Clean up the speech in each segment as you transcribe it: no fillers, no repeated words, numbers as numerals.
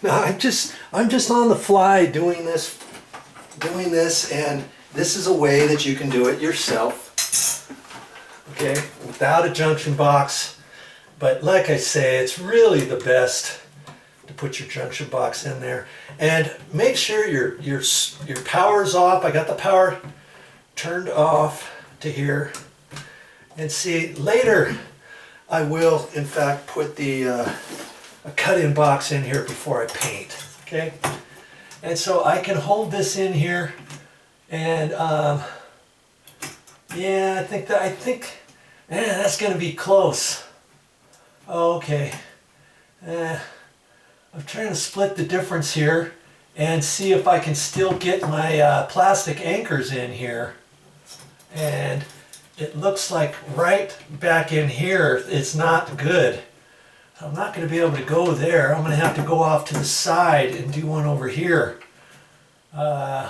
Now I'm just on the fly doing this, and this is a way that you can do it yourself. Okay, without a junction box. But like I say, it's really the best to put your junction box in there. And make sure your power's off. I got the power turned off to here. And see, later I will in fact put the a cut-in box in here before I paint. Okay, and so I can hold this in here, and yeah, I think that's going to be close. Okay, I'm trying to split the difference here and see if I can still get my plastic anchors in here. And it looks like right back in here it's not good. I'm not going to be able to go there. I'm going to have to go off to the side and do one over here, I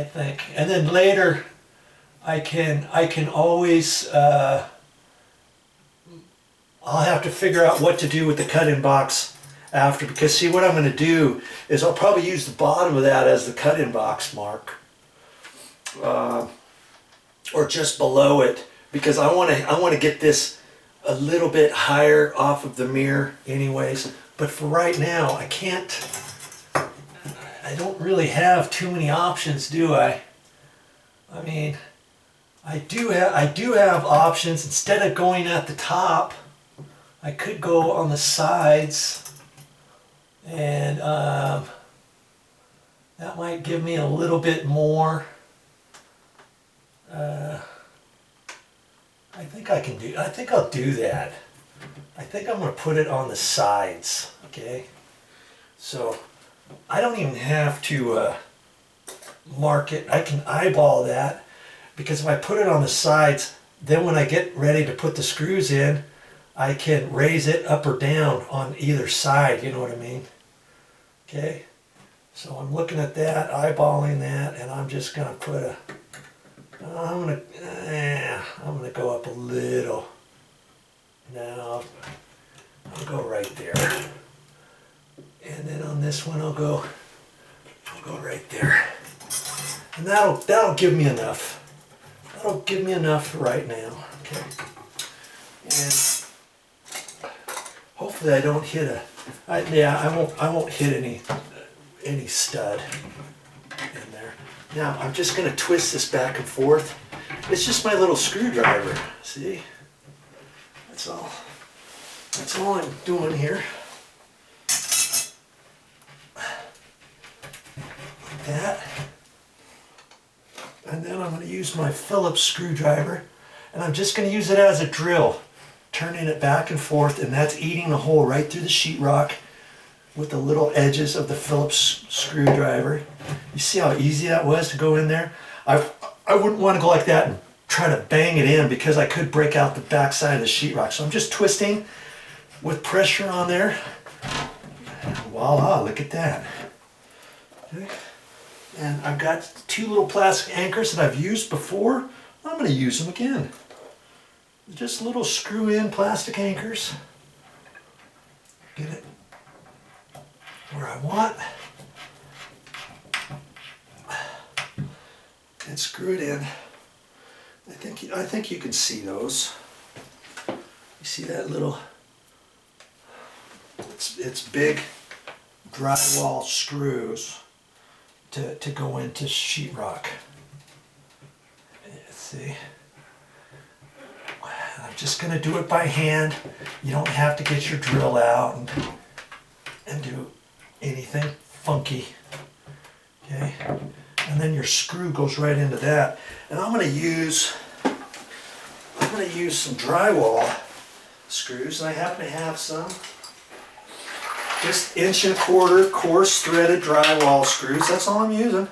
think. And then later I can always I'll have to figure out what to do with the cut-in box after, because see, what I'm going to do is I'll probably use the bottom of that as the cut-in box mark, or just below it, because I want to get this a little bit higher off of the mirror anyways. But for right now, I don't really have too many options, do I? I mean, I do have options. Instead of going at the top, I could go on the sides, and that might give me a little bit more. I think I'll do that. I think I'm going to put it on the sides, okay? So I don't even have to mark it. I can eyeball that, because if I put it on the sides, then when I get ready to put the screws in, I can raise it up or down on either side, you know what I mean? Okay, so I'm looking at that, eyeballing that, and I'm just going to put I'm going to go up a little. Now, I'll go right there. And then on this one I'll go right there. And that'll give me enough. That'll give me enough for right now. Okay. And hopefully I don't hit I won't hit any stud in there. Now I'm just going to twist this back and forth. It's just my little screwdriver. See? That's all I'm doing here. Like that. And then I'm going to use my Phillips screwdriver, and I'm just going to use it as a drill, turning it back and forth, and that's eating a hole right through the sheetrock with the little edges of the Phillips screwdriver. You see how easy that was to go in there? I wouldn't want to go like that and try to bang it in, because I could break out the back side of the sheetrock. So I'm just twisting with pressure on there. Voila, look at that. Okay. And I've got two little plastic anchors that I've used before. I'm going to use them again. Just little screw-in plastic anchors. Get it where I want. And screw it in. I think you can see those. You see that little? It's big drywall screws to go into sheetrock. Let's see. I'm just going to do it by hand. You don't have to get your drill out and do anything funky. Okay. And then your screw goes right into that. And I'm going to use some drywall screws. And I happen to have some. Just 1¼ coarse threaded drywall screws. That's all I'm using.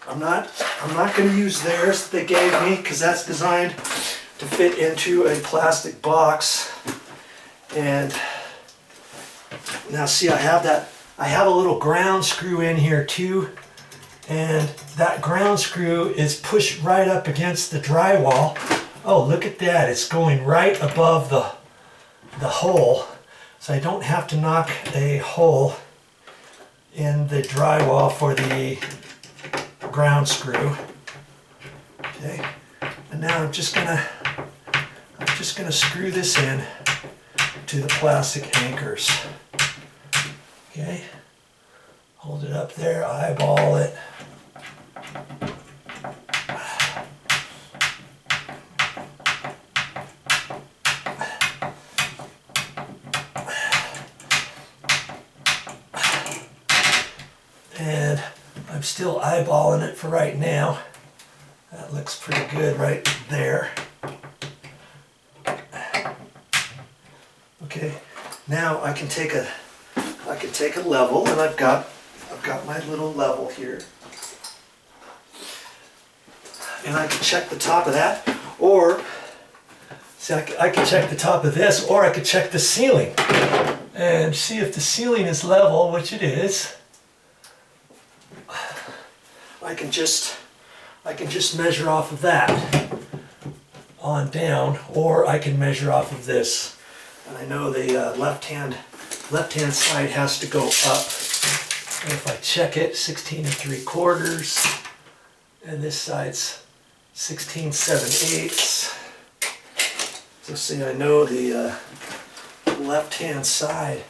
I'm not going to use theirs that they gave me, because that's designed to fit into a plastic box. And now see, I have a little ground screw in here too, and that ground screw is pushed right up against the drywall. Oh, look at that, it's going right above the hole. so I don't have to knock a hole in the drywall for the ground screw. Okay, and now I'm just gonna screw this in to the plastic anchors. Okay, hold it up there, eyeball it. And I'm still eyeballing it for right now. That looks pretty good right there. Okay, now I can take a level, and I've got my little level here. And I can check the top of that, or see, I can check the top of this, or I could check the ceiling and see if the ceiling is level, which it is. I can just measure off of that on down, or I can measure off of this. And I know the left hand side has to go up. And if I check it, 16 3/4, and this side's 16 7/8. So see, I know the left hand side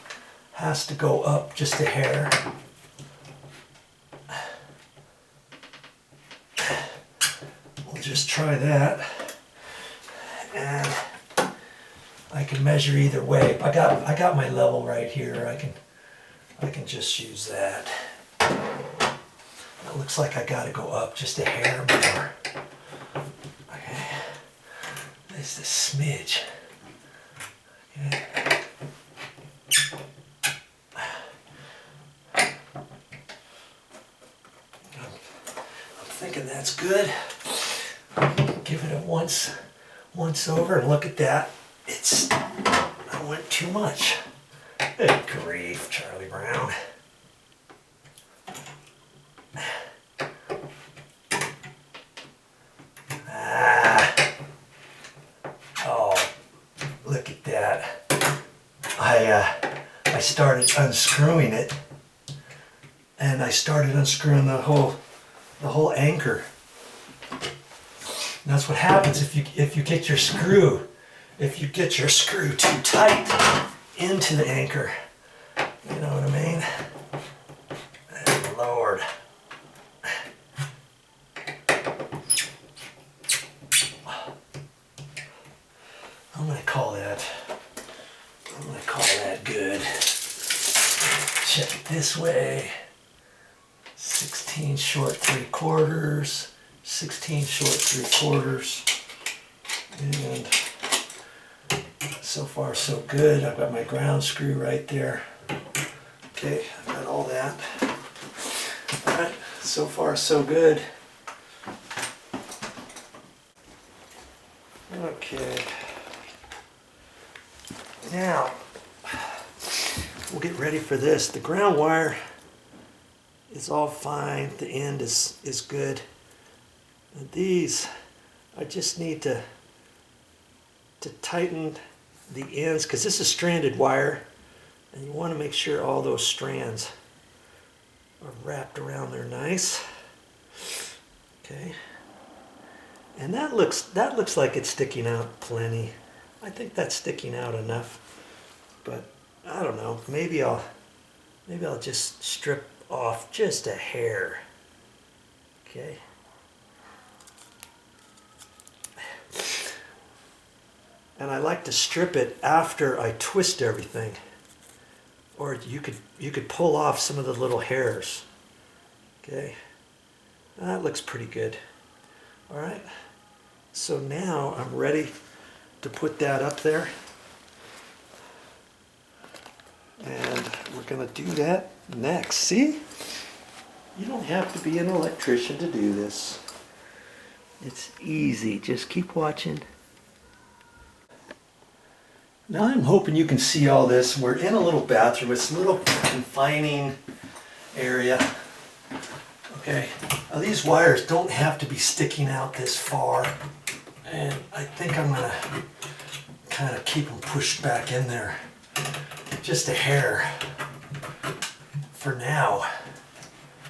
has to go up just a hair. We'll just try that, and I can measure either way. I got my level right here. I can just use that. It looks like I got to go up just a hair more. Okay, just a smidge. Okay. I'm thinking that's good. Give it a once over, and look at that. I went too much. Good grief, Charlie Brown. Oh, look at that. I started unscrewing it, and I started unscrewing the whole anchor. And that's what happens if you get your screw too tight into the anchor. You know what I mean? Oh, Lord. I'm gonna call that good. Check it this way. 16 short 3/4, 16 short 3/4, and so far so good. I've got my ground screw right there. Okay, I've got all that. All right, so far so good. Okay, now we'll get ready for this. The ground wire is all fine. The end is good. And these, I just need to tighten the ends, because this is stranded wire, and you want to make sure all those strands are wrapped around there nice. Okay, and that looks like it's sticking out plenty. I think that's sticking out enough, but I don't know. Maybe I'll just strip off just a hair. Okay. And I like to strip it after I twist everything. Or you could pull off some of the little hairs. Okay. That looks pretty good. All right. So now I'm ready to put that up there. And we're going to do that next. See? You don't have to be an electrician to do this. It's easy. Just keep watching. Now I'm hoping you can see all this. We're in a little bathroom. It's a little confining area. Okay. Now these wires don't have to be sticking out this far. And I think I'm going to kind of keep them pushed back in there. just a hair for now.